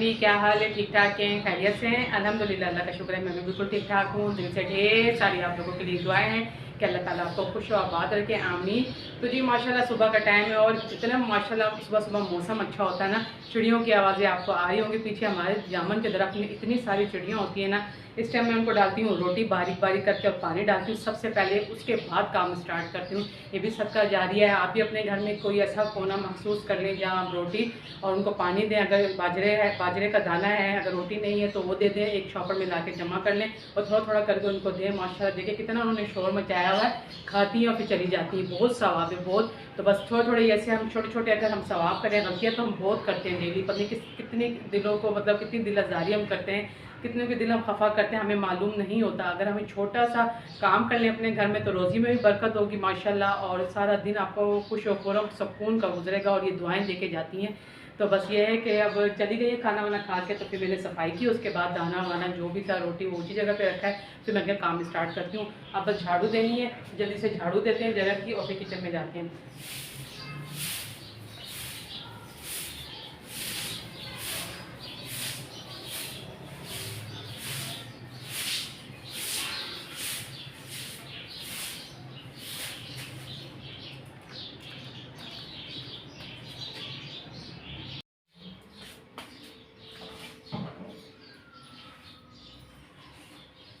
जी, क्या हाल है? ठीक ठाक हैं? खैरियत से हैं? अल्हम्दुलिल्लाह, अल्लाह का शुक्र है, मैं भी बिल्कुल ठीक ठाक हूँ। दिल से ढेर सारी आप लोगों के लिए दुआएं हैं कि अल्लाह ताला आपको खुश और आबाद रखे, आमीन। तो जी माशाल्लाह सुबह का टाइम है और इतना माशाल्लाह सुबह सुबह मौसम अच्छा होता है ना, चिड़ियों की आवाज़ें आपको आ रही होंगी पीछे। हमारे जामुन के दरख्त में इतनी सारी चिड़ियाँ होती हैं ना, इस टाइम मैं उनको डालती हूँ रोटी बारीक बारीक करके और पानी डालती हूँ सबसे पहले, उसके बाद काम स्टार्ट करती हूँ। ये भी सदका जारिया है। आप भी अपने घर में कोई ऐसा कोना महसूस कर लें जहाँ आप रोटी और उनको पानी दें। अगर बाजरे का दाना है, अगर रोटी नहीं है तो वो दे दें, एक शॉपर में ला के जमा कर लें और थोड़ा थोड़ा करके उनको दें। माशाल्लाह देखिए कितना उन्होंने शोर मचाया हुआ है, खाती हैं और फिर चली जाती हैं। बहुत सवाब है, बहुत। तो बस थोड़े थोड़े ऐसे हम छोटे छोटे अगर हम सवाब करें, गलतियाँ तो हम बहुत करते हैं डेली, पता नहीं कितने दिलों को मतलब कितनी दिल आज़ारी हम करते हैं, कितने के दिल हम खफा करते हैं, हमें मालूम नहीं होता। अगर हमें छोटा सा काम कर लें अपने घर में तो रोज़ी में भी बरकत होगी माशाल्लाह, और सारा दिन आपको खुश और खुरम सुकून का गुजरेगा और ये दुआएं देके जाती हैं। तो बस ये है कि अब चली गई है खाना वाना खा के, तो फिर मैंने सफाई की, उसके बाद दाना वाना जो भी था रोटी वो उसी जगह पे रखा है, फिर मैं काम स्टार्ट करती हूँ। अब बस झाड़ू देनी है, जल्दी से झाड़ू देते हैं जगह की और फिर किचन में जाते हैं।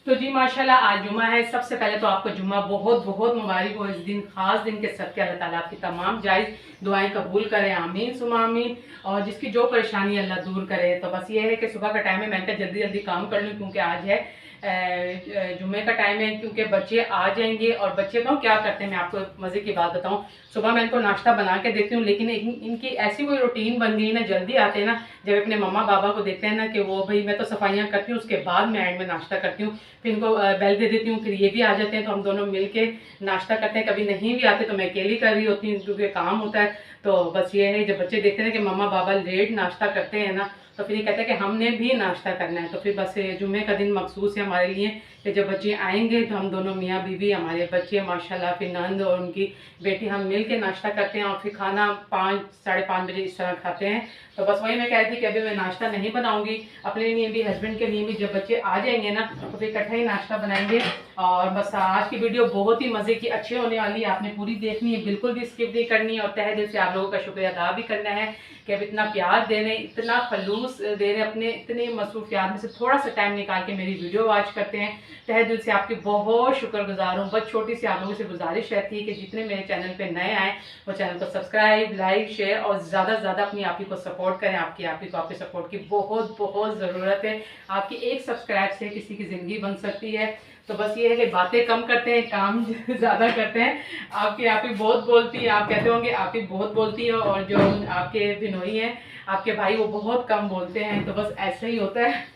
तो जी माशाल्लाह आज जुमा है। सबसे पहले तो आपको जुमा बहुत बहुत मुबारक हो। इस दिन खास दिन के सदके अल्लाह ताला आपकी तमाम जायज़ दुआएं कबूल करे, आमीन सुमा आमीन। और जिसकी जो परेशानी अल्लाह दूर करे। तो बस ये है कि सुबह का टाइम है, मैं क्या जल्दी जल्दी काम कर लूँ क्योंकि आज है जुम्मे का टाइम है, क्योंकि बच्चे आ जाएंगे। और बच्चे तो क्या करते हैं, मैं आपको मज़े की बात बताऊं, सुबह मैं इनको नाश्ता बना के देती हूँ, लेकिन इनकी ऐसी कोई रूटीन बन गई ना, जल्दी आते हैं ना, जब अपने मम्मा बाबा को देखते हैं ना कि वो भाई मैं तो सफाइयाँ करती हूँ, उसके बाद मैं एंड में नाश्ता करती हूँ, फिर इनको बेल दे देती हूँ, फिर ये भी आ जाते हैं तो हम दोनों मिल के नाश्ता करते हैं। कभी नहीं भी आते तो मैं अकेली कर रही होती हूँ क्योंकि काम होता है। तो बस ये है, जब बच्चे देखते हैं कि मम्मा बाबा लेट नाश्ता करते हैं ना, तो फिर ये कहते हैं कि हमने भी नाश्ता करना है। तो फिर बस जुम्मे का दिन मखसूस है हमारे लिए कि जब बच्चे आएंगे तो हम दोनों मियाँ बीवी, हमारे बच्चे माशाल्लाह, फिर नंद और उनकी बेटी, हम मिल के नाश्ता करते हैं और फिर खाना 5 साढ़े 5 बजे इस तरह खाते हैं। तो बस वही मैं कह रही थी कि अभी मैं नाश्ता नहीं बनाऊंगी, अपने लिए भी हस्बैंड के लिए भी, जब बच्चे आ जाएंगे ना तो फिर इकट्ठा ही नाश्ता बनाएंगे। और बस आज की वीडियो बहुत ही मज़े की अच्छी होने वाली है, आपने पूरी देखनी है, बिल्कुल भी स्किप नहीं करनी है। और तहे दिल से आप लोगों का शुक्रिया अदा भी करना है कि अब इतना प्यार दे रहे हैं, इतना खलूस दे रहे हैं, अपने इतने मसरूफियात में से थोड़ा सा टाइम निकाल के मेरी वीडियो वॉच करते हैं। तहे दिल से आपकी बहुत शुक्रगुजार हूँ। बस छोटी सी आप लोगों से गुजारिश रहती है कि जितने मेरे चैनल पे नए आए वो चैनल को सब्सक्राइब, लाइक, शेयर और ज़्यादा से ज़्यादा अपनी आप ही को सपोर्ट करें। आपकी आप ही को आपके सपोर्ट की बहुत बहुत ज़रूरत है। आपकी एक सब्सक्राइब से किसी की ज़िंदगी बन सकती है। तो बस ये है कि बातें कम करते हैं, काम ज़्यादा करते हैं। आपकी आप ही बहुत बोलती है, आप कहते होंगे आप ही बहुत बोलती है, और जो आपके बिनोई हैं, आपके भाई, वो बहुत कम बोलते हैं। तो बस ऐसे ही होता है।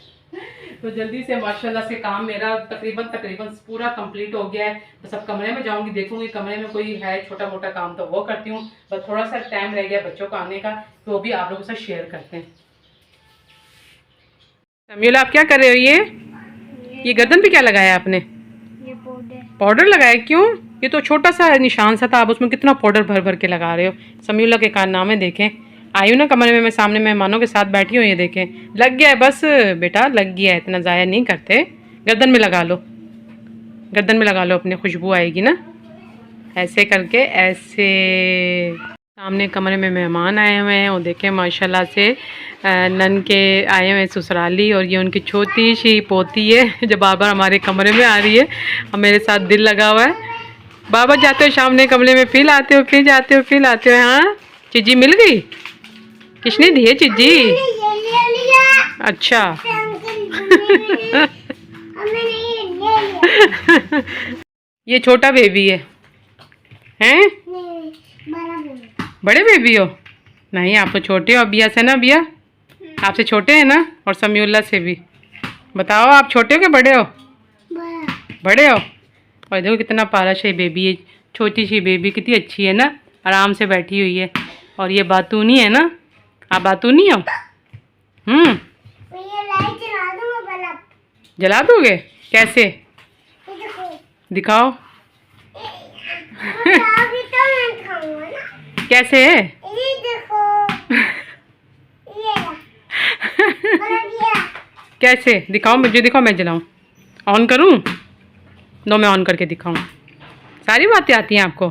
तो जल्दी से माशाल्लाह से काम मेरा तकरीबन पूरा कंप्लीट हो गया है। तो सब कमरे में जाऊंगी, देखूंगी कमरे में कोई है छोटा मोटा काम तो वो करती हूँ। बस थोड़ा सा टाइम रह गया बच्चों को आने का, तो वो भी आप लोगों से शेयर करते हैं। समीउल, आप क्या कर रहे हो? ये गर्दन पे क्या लगाया आपने? ये पाउडर लगाया? क्यों? ये तो छोटा सा निशान सा था, आप उसमें कितना पाउडर भर भर के लगा रहे हो। समीउल्लाह के कारनामे देखें। आई हूँ ना कमरे में, मैं सामने मेहमानों के साथ बैठी हूँ, ये देखें लग गया है। बस बेटा लग गया है, इतना ज़ाया नहीं करते। गर्दन में लगा लो, गर्दन में लगा लो, अपनी खुशबू आएगी ना, ऐसे करके ऐसे। सामने कमरे में मेहमान आए हुए हैं, वो देखें माशाल्लाह से नन के आए हुए हैं ससुराली, और ये उनकी छोटी सी पोती है जो बार बार हमारे कमरे में आ रही है और मेरे साथ दिल लगा हुआ है। बाबा जाते हो सामने कमरे में, फिर आते हो, फिर जाते हो, फिर आते हो। हाँ चीजी मिल गई? किसने दी है चीजी? अच्छा। ये छोटा बेबी है, हैं? बड़े बेबी हो? नहीं, आप तो छोटे हो अबिया से ना। अबिया आपसे छोटे हैं ना, और समीउल्लाह से भी। बताओ आप छोटे हो कि बड़े हो? बड़े हो। और देखो कितना पारा सा बेबी है, छोटी सी बेबी, कितनी अच्छी है ना, आराम से बैठी हुई है। और ये बातूनी है ना, आप बातूनी हो? जला दोगे? कैसे दिखाओ? कैसे है? कैसे दिखाओ मुझे, दिखाओ मैं जलाऊं, ऑन करूं? लो मैं ऑन करके दिखाऊं। सारी बातें आती हैं आपको?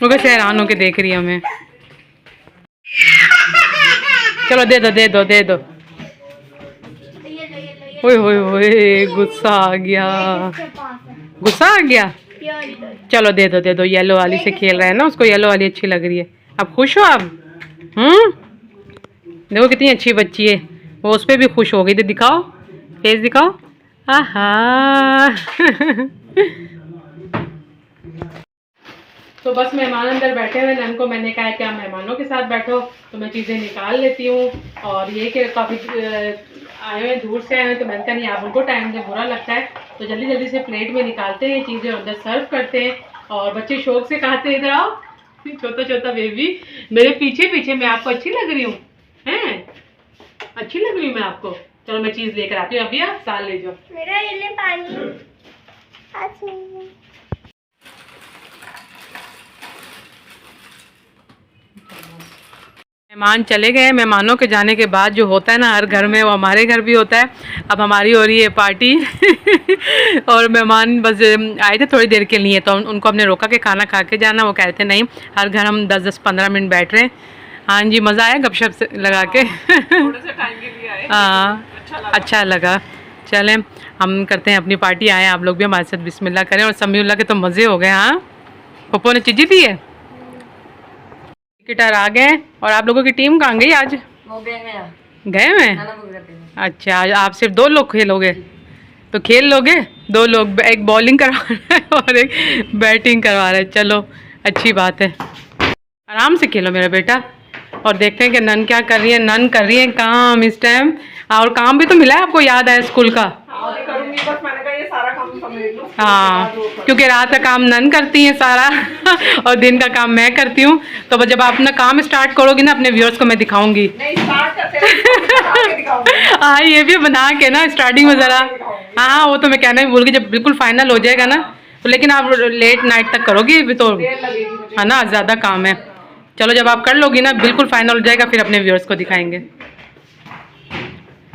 वो कैसे हैरान होके देख रही है हमें। चलो दे दो दे दो दे दो। ओए होए होए, गुस्सा आ गया, गुस्सा आ गया। चलो दे दो, येलो वाली से खेल रहा है ना, उसको येलो वाली अच्छी लग रही है। अब खुश हो आप? देखो कितनी अच्छी बच्ची है, वो उस पर भी खुश हो गई। तो दिखाओ, फेस दिखाओ। आहा तो बस मेहमान अंदर बैठे हुए, नन को मैंने कहा कि आप मेहमानों के साथ बैठो, तो मैं चीज़ें निकाल लेती हूँ। और ये कि काफ़ी आए हुए दूर से आए हुए, तो मैंने कहा नहीं आप उनको टाइम दे, बुरा लगता है। तो जल्दी जल्दी से प्लेट में निकालते हैं चीज़ें, अंदर सर्व करते हैं। और बच्चे शौक से कहते हैं इधर आओ, छोटा छोटा बेबी मेरे पीछे पीछे। मैं आपको अच्छी लग रही हूँ? हैं अच्छी लग रही हूँ मैं आपको? चलो मैं चीज़ लेकर आती हूँ। अभी आप साल ले जाओ। मेरा ये ले पानी। मेहमान चले गए। मेहमानों के जाने के बाद जो होता है ना हर घर में, वो हमारे घर भी होता है। अब हमारी हो रही है पार्टी और मेहमान बस आए थे थोड़ी देर के लिए, तो उनको हमने रोका कि खाना खा के जाना। वो कह रहे थे नहीं, हर घर हम 10-15 मिनट बैठ रहे हैं। हाँ जी, मज़ा आया गपशप लगा के। थोड़े से टाइम के लिए आए। हाँ अच्छा लगा। चलें हम करते हैं अपनी पार्टी। आए आप लोग भी हमारे साथ बिस्मिल्लाह करें। और समीउल्लाह के तो मज़े हो गए। हाँ पप्पो ने चीज़ी दी है, गिटार आ गए। और आप लोगों की टीम कहाँ गई आज? गए में? अच्छा, आज आप सिर्फ 2 लोग खेलोगे? तो खेल लोगे? 2 लोग, एक बॉलिंग करवा रहा है और एक बैटिंग करवा रहा है। चलो अच्छी बात है, आराम से खेलो मेरा बेटा। और देखते हैं कि नन क्या कर रही है। नन कर रही है काम इस टाइम। और काम भी तो मिला है आपको, याद है स्कूल का? करूंगी, बस मैंने कहा ये सारा काम समेट लूं। हाँ, क्योंकि रात का काम नन करती है सारा और दिन का काम मैं करती हूँ। तो जब आप अपना काम स्टार्ट करोगी ना, अपने व्यूअर्स को मैं दिखाऊंगी। नहीं, स्टार्ट करते हैं दिखाऊंगी। हाँ ये भी बना के ना स्टार्टिंग में ज़रा। हाँ वो तो मैं कहना ही भूल गई, जब बिल्कुल फाइनल हो जाएगा ना तो। लेकिन आप लेट नाइट तक करोगी भी तो, है ना, ज़्यादा काम है। चलो जब आप कर लोगी ना, बिल्कुल फाइनल हो जाएगा, फिर अपने व्यूअर्स को दिखाएंगे।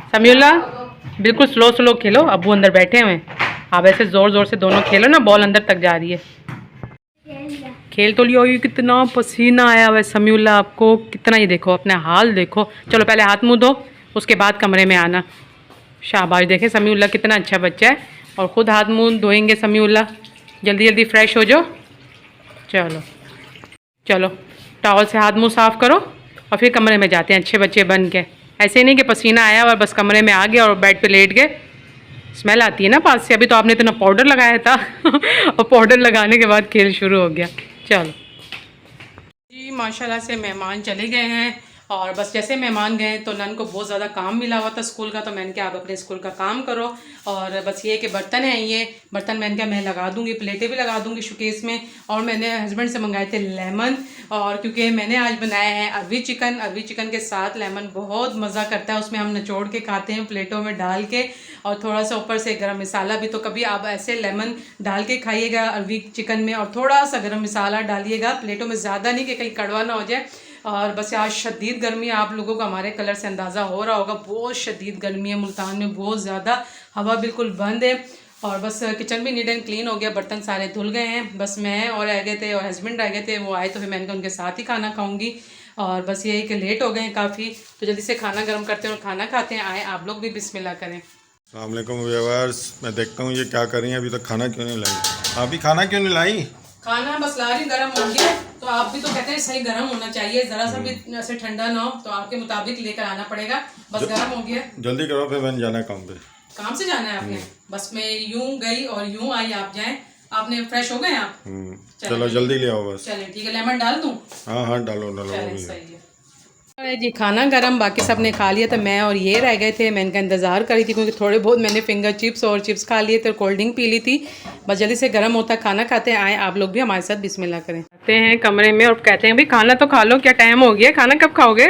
समीउल्लाह बिल्कुल स्लो स्लो खेलो, अब्बू अंदर बैठे हुए हैं। आप ऐसे ज़ोर ज़ोर से दोनों खेलो ना, बॉल अंदर तक जा रही है। खेल तो लिया होगी। कितना पसीना आया हुआ है समीउल्लाह आपको, कितना, ये देखो अपना हाल देखो। चलो पहले हाथ मुँह धो, उसके बाद कमरे में आना। शाबाश, देखें समीउल्लाह कितना अच्छा बच्चा है। और ख़ुद हाथ मुँह धोएंगे समीउल्लाह। जल्दी जल्दी फ्रेश हो जाओ। चलो चलो टॉवल से हाथ मुँह साफ़ करो और फिर कमरे में जाते हैं अच्छे बच्चे बन के। ऐसे नहीं कि पसीना आया और बस कमरे में आ गया और बेड पे लेट गए। स्मेल आती है ना पास से। अभी तो आपने इतना पाउडर लगाया था और पाउडर लगाने के बाद खेल शुरू हो गया। चलो जी, माशाल्लाह से मेहमान चले गए हैं। और बस जैसे मेहमान गए तो नन को बहुत ज़्यादा काम मिला हुआ था स्कूल का, तो मैंने कहा आप अपने स्कूल का काम करो। और बस ये कि बर्तन हैं, ये बर्तन मैंने कहा मैं लगा दूंगी, प्लेटें भी लगा दूंगी शोकेस में। और मैंने हस्बैंड से मंगाए थे लेमन, और क्योंकि मैंने आज बनाया है अरवी चिकन। अरवी चिकन के साथ लेमन बहुत मज़ा करता है, उसमें हम निचोड़ के खाते हैं प्लेटों में डाल के। और थोड़ा सा ऊपर से गरम मसाला भी। तो कभी आप ऐसे लेमन डाल के खाइएगा अरवी चिकन में, और थोड़ा सा गरम मसाला डालिएगा प्लेटों में, ज़्यादा नहीं कि कहीं कड़वा ना हो जाए। और बस आज शदीद गर्मी, आप लोगों को हमारे कलर से अंदाज़ा हो रहा होगा, बहुत शदीद गर्मी है मुल्तान में, बहुत ज़्यादा। हवा बिल्कुल बंद है। और बस किचन भी नीट एंड क्लीन हो गया, बर्तन सारे धुल गए हैं। बस मैं और रह गए थे और हस्बैंड रह गए थे, वो आए तो फिर मैंने कहा उनके साथ ही खाना खाऊंगी। और बस ये है कि लेट हो गए हैं काफ़ी, तो जल्दी से खाना गर्म करते हैं और खाना खाते हैं। आए आप लोग भी बिस्मिल्लाह करें। अस्सलाम वालेकुम व्यूअर्स, मैं देखता हूँ ये क्या कर रही हैं, अभी तक खाना क्यों नहीं लाई? आप भी खाना क्यों नहीं लाई? खाना बस ला रही, गर्म हो गया। तो आप भी तो कहते हैं सही गर्म होना चाहिए, ज़रा सा भी ऐसे ठंडा ना हो, तो आपके मुताबिक लेकर आना पड़ेगा। बस गर्म हो गया, जल्दी करो, फिर मैंने जाना है काम पे। काम से जाना है आपने? बस मैं यूं गई और यूं आई, आप जाएं। आपने फ्रेश हो गए आप? चलो जल्दी ले आओ बस। चलें ठीक है, लेमन डाल दूं? हाँ हाँ डालो डालो। चलें सही है। अरे जी खाना गरम, बाकी सब ने खा लिया था, मैं और ये रह गए थे। मैं इनका इंतज़ार करी थी क्योंकि थोड़े बहुत मैंने फिंगर चिप्स और चिप्स खा लिए थे, कोल्ड ड्रिंक पी ली थी। बस जल्दी से गर्म होता खाना खाते हैं। आए आप लोग भी हमारे साथ बिस्मिल्लाह करें। आते हैं कमरे में और कहते हैं भाई खाना तो खा लो, क्या टाइम हो गया, खाना कब खाओगे?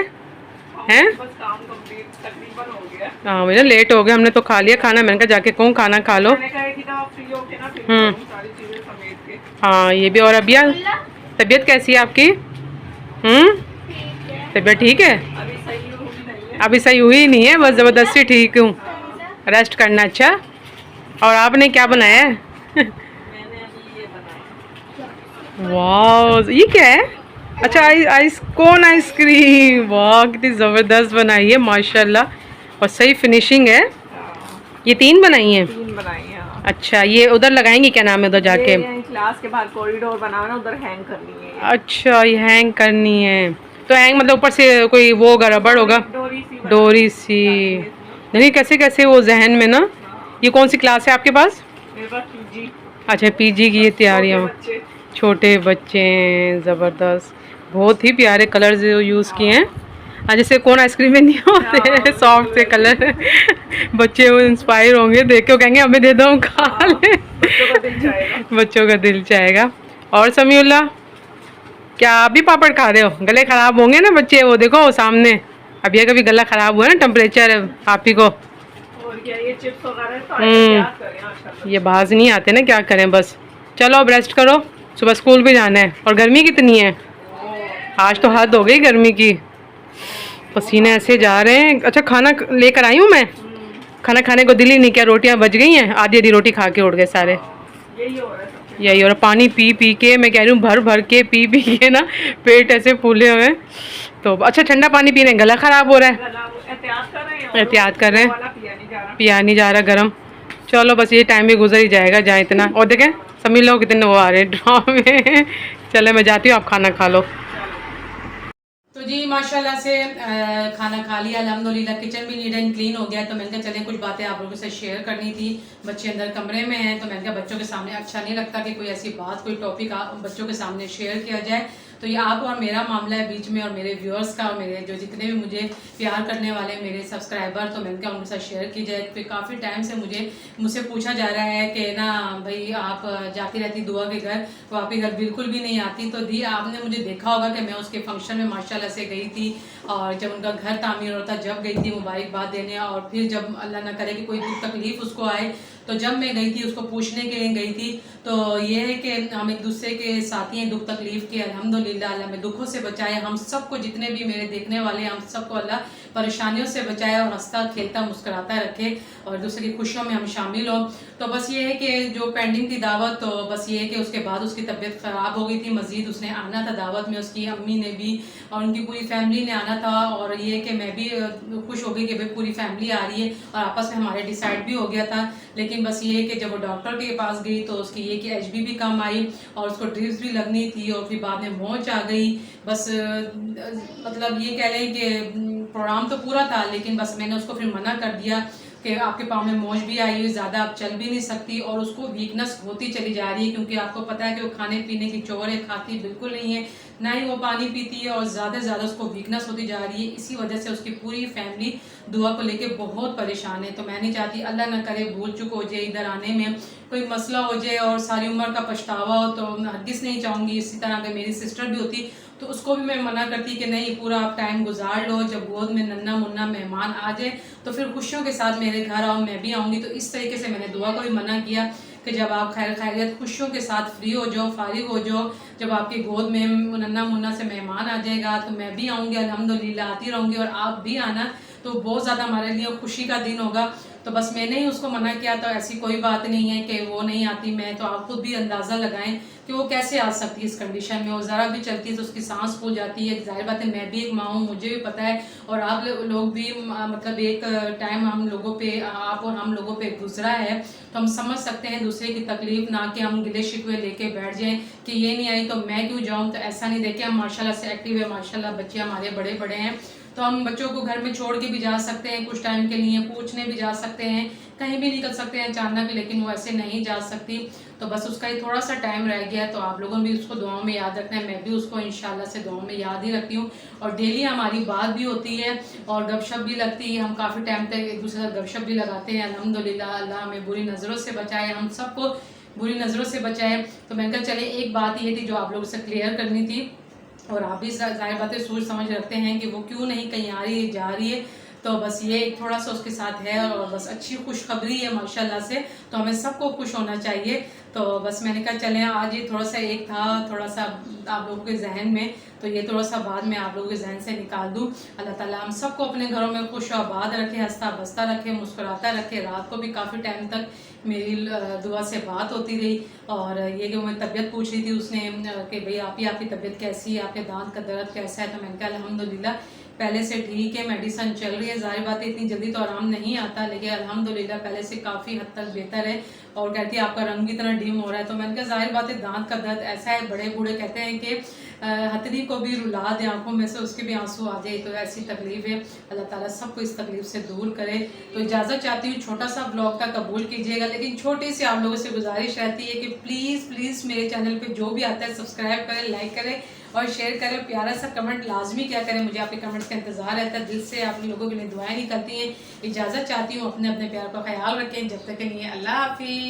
हैं? बस काम कंप्लीट तकरीबन हो गया। हाँ भैया लेट हो गया, हमने तो खा लिया खाना। मैंने कहा जाके कहूँ खाना खा लो। मैंने कहा कि आप फ्री होके ना फिर सारी चीजें समेट के। हाँ ये भी। और अबिया तबीयत कैसी है आपकी? तबीयत ठीक है? अभी सही हुई नहीं है। अभी सही हुई नहीं है, बस ज़बरदस्ती ठीक हूँ। रेस्ट करना। अच्छा, और आपने क्या बनाया है? मैंने अभी ये बनाया। वाह, ये क्या है? अच्छा, कोन आइसक्रीम। वाह, कितनी ज़बरदस्त बनाई है माशाल्लाह, और सही फिनिशिंग है। ये 3 बनाई हैं? 3 बनाई है। हाँ। अच्छा, ये उधर लगाएंगी, क्या नाम है उधर जाके? ये क्लास के बाहर कॉरिडोर बना हुआ है ना, उधर हैंग करनी है। अच्छा, ये हैंग करनी है। तो हैंग मतलब ऊपर से कोई वो होगा, रबड़ होगा, डोरी सी। नहीं, कैसे कैसे वो जहन में ना। ये कौन सी क्लास है आपके पास? मेरे पास पीजी। अच्छा, पीजी की ये तैयारियाँ। छोटे बच्चे हैं, ज़बरदस्त। बहुत ही प्यारे कलर्स यूज़ किए हैं। जैसे कौन आइसक्रीम में नहीं होते सॉफ्ट से कलर। बच्चे वो इंस्पायर होंगे देख के, कहेंगे हमें दे दो, हम खा ले। बच्चों का दिल चाहेगा। और समीउल्ला, क्या आप भी पापड़ खा रहे हो? गले ख़राब होंगे ना बच्चे, वो देखो सामने। अब ये कभी गला ख़राब हुआ ना, टेम्परेचर आप ही को। और क्या ये चिप्स वगैरह तो क्या करें आजकल। ये बाज नहीं आते ना, क्या करें। बस चलो अब रेस्ट करो, सुबह स्कूल भी जाना है। और गर्मी कितनी है आज, तो हद हो गई गर्मी की, पसीने ऐसे जा रहे हैं। अच्छा, खाना लेकर आई हूँ मैं, खाना खाने को दिल ही नहीं किया। रोटियाँ बच गई हैं, आधी आधी रोटी खा के उड़ गए सारे। यही हो रहा है। यही, और पानी पी पी के, मैं कह रही हूँ भर भर के पी पी के ना पेट ऐसे फूले हुए हैं। तो अच्छा, ठंडा पानी पीने गला ख़राब हो रहा है। एहतियात कर रहे हैं, पिया नहीं जा रहा गर्म। चलो बस ये टाइम भी गुजर ही जाएगा जहाँ इतना। और देखें सभी लोग कितने वो आ रहे हैं ड्रामे। चले मैं जाती हूँ, आप खाना खा लो। तो जी माशाल्लाह से खाना खा लिया अल्हम्दुलिल्लाह। किचन भी नीट एंड क्लीन हो गया। तो मैंने कहा चलें कुछ बातें आप लोगों से शेयर करनी थी। बच्चे अंदर कमरे में हैं, तो मैंने कहा बच्चों के सामने अच्छा नहीं लगता कि कोई ऐसी बात, कोई टॉपिक बच्चों के सामने शेयर किया जाए। तो ये आप और मेरा मामला है बीच में, और मेरे व्यूअर्स का, और मेरे जो जितने भी मुझे प्यार करने वाले मेरे सब्सक्राइबर, तो मैंने कहा उनके साथ शेयर की जाए। फिर काफ़ी टाइम से मुझसे पूछा जा रहा है कि ना भाई आप जाती रहती दुआ के घर, तो आपके घर बिल्कुल भी नहीं आती। तो दी आपने मुझे देखा होगा कि मैं उसके फंक्शन में माशाल्लाह से गई थी, और जब उनका घर तामीर होता जब गई थी मुबारकबाद देने। और फिर जब अल्लाह ना करे कि कोई दुख तकलीफ उसको आए, तो जब मैं गई थी उसको पूछने के लिए गई थी। तो ये है कि हम एक दूसरे के साथी हैं दुख तकलीफ के। अल्हम्दुलिल्लाह अल्लाह में दुखों से बचाए हम सबको, जितने भी मेरे देखने वाले हैं हम सबको अल्लाह परेशानियों से बचाए, और हंसता खेलता मुस्कुराता रखे, और दूसरे की खुशियों में हम शामिल हों। तो बस ये है कि जो पेंडिंग थी दावत, तो बस ये है कि उसके बाद उसकी तबीयत ख़राब हो गई थी। मज़ीद उसने आना था दावत में, उसकी अम्मी ने भी और उनकी पूरी फैमिली ने आना था। और ये कि मैं भी खुश हो गई कि भाई पूरी फैमिली आ रही है, और आपस में हमारे डिसाइड भी हो गया था। लेकिन बस ये है कि जब वो डॉक्टर के पास गई तो उसकी ये कि HB भी कम आई, और उसको ड्रिप्स भी लगनी थी, और फिर बाद में मोच आ गई। बस मतलब ये कह लें कि प्रोग्राम तो पूरा था, लेकिन बस मैंने उसको फिर मना कर दिया कि आपके पाँव में मोच भी आई हुई, ज़्यादा आप चल भी नहीं सकती, और उसको वीकनेस होती चली जा रही है, क्योंकि आपको पता है कि वो खाने पीने की चोर है, खाती बिल्कुल नहीं है, ना ही वो पानी पीती है, और ज़्यादा से ज़्यादा उसको वीकनेस होती जा रही है। इसी वजह से उसकी पूरी फैमिली दुआ को लेके बहुत परेशान है। तो मैं नहीं चाहती अल्लाह ना करे भूल चूक हो जाए, इधर आने में कोई मसला हो जाए और सारी उम्र का पछतावा हो, तो मैं हरगिज़ नहीं चाहूँगी। इसी तरह अगर मेरी सिस्टर भी होती तो उसको भी मैं मना करती कि नहीं, पूरा आप टाइम गुजार लो, जब गोद में नन्ना मुन्ना मेहमान आ जाए तो फिर खुशियों के साथ मेरे घर आओ, मैं भी आऊँगी। तो इस तरीके से मैंने दुआ को भी मना किया कि जब आप खैर खैरियत खुशियों के साथ फ्री हो जाओ, फारिग हो जाओ, जब आपकी गोद में नन्ना मुन्ना से मेहमान आ जाएगा तो मैं भी आऊँगी, अल्हम्दुलिल्लाह आती रहूँगी, और आप भी आना, तो बहुत ज़्यादा हमारे लिए खुशी का दिन होगा। तो बस मैंने ही उसको मना किया। तो ऐसी कोई बात नहीं है कि वो नहीं आती, मैं तो आप खुद भी अंदाज़ा लगाएं कि वो कैसे आ सकती है इस कंडीशन में। वो ज़रा भी चलती है तो उसकी सांस फूल जाती है। जाहिर बात है मैं भी एक माँ हूँ, मुझे भी पता है, और आप लोग भी मतलब एक टाइम हम लोगों पे, आप और हम लोगों पे गुजरा है, तो हम समझ सकते हैं दूसरे की तकलीफ। ना कि हम गिले शिकवे लेके बैठ जाएं कि ये नहीं आई तो मैं क्यों जाऊँ। तो ऐसा नहीं, देखें हम माशाल्लाह से एक्टिव है, माशाल्लाह बच्चे हमारे बड़े बड़े हैं, तो हम बच्चों को घर में छोड़ के भी जा सकते हैं कुछ टाइम के लिए, पूछने भी जा सकते हैं, कहीं भी निकल सकते हैं अचानक भी, लेकिन वो ऐसे नहीं जा सकती। तो बस उसका ही थोड़ा सा टाइम रह गया, तो आप लोगों ने भी उसको दुआओं में याद रखना है। मैं भी उसको इंशाल्लाह से दुआओं में याद ही रखती हूँ, और डेली हमारी बात भी होती है और गपशप भी लगती है। हम काफ़ी टाइम तक एक दूसरे से गपशप भी लगाते हैं। अल्हम्दुलिल्लाह अल्लाह हमें बुरी नज़रों से बचाए, हम सबको बुरी नज़रों से बचाए। तो मैंने कहा चले एक बात ये थी जो आप लोगों से क्लियर करनी थी, और आप भी जाहिर बातें सोच समझ रखते हैं कि वो क्यों नहीं कहीं आ रही है जा रही है। तो बस ये थोड़ा सा उसके साथ है और बस अच्छी खुशखबरी है माशाल्लाह से, तो हमें सबको खुश होना चाहिए। तो बस मैंने कहा चलें आज ये थोड़ा सा एक था थोड़ा सा आप लोगों के जहन में, तो ये थोड़ा सा बाद में आप लोगों के जहन से निकाल दूँ। अल्लाह ताला हम सबको अपने घरों में खुश और आबाद रखे, हंसता बसता रखे, मुस्कुराता रखे। रात को भी काफ़ी टाइम तक मेरी दुआ से बात होती रही और ये कि मैं तबीयत पूछ रही थी उसने कि भाई आपकी तबीयत कैसी है, आपके दांत का दर्द कैसा है, तो मैंने कहा अल्हम्दुलिल्लाह पहले से ठीक है, मेडिसिन चल रही है। जाहिर बात है इतनी जल्दी तो आराम नहीं आता, लेकिन अल्हम्दुलिल्लाह पहले से काफ़ी हद तक बेहतर है। और कहती है आपका रंग भी इतना डिम हो रहा है, तो मैंने कहा जाहिर बात है दांत का दर्द ऐसा है, बड़े बूढ़े कहते हैं कि हथनी को भी रुला दे आंखों में से उसके भी आंसू आ जाए, तो ऐसी तकलीफ है। अल्लाह ताला सबको इस तकलीफ से दूर करे। तो इजाज़त चाहती हूँ, छोटा सा ब्लॉग का कबूल कीजिएगा, लेकिन छोटी सी आप लोगों से गुजारिश रहती है कि प्लीज़ मेरे चैनल पे जो भी आता है सब्सक्राइब करें, लाइक करें और शेयर करें। प्यारा सा कमेंट लाजमी क्या करें, मुझे आपके कमेंट्स का इंतजार रहता है। दिल से आप लोगों के लिए दुआएं निकलती हैं। इजाज़त चाहती हूँ, अपने प्यार का ख्याल रखें। जब तक के लिए अल्लाह हाफिज़।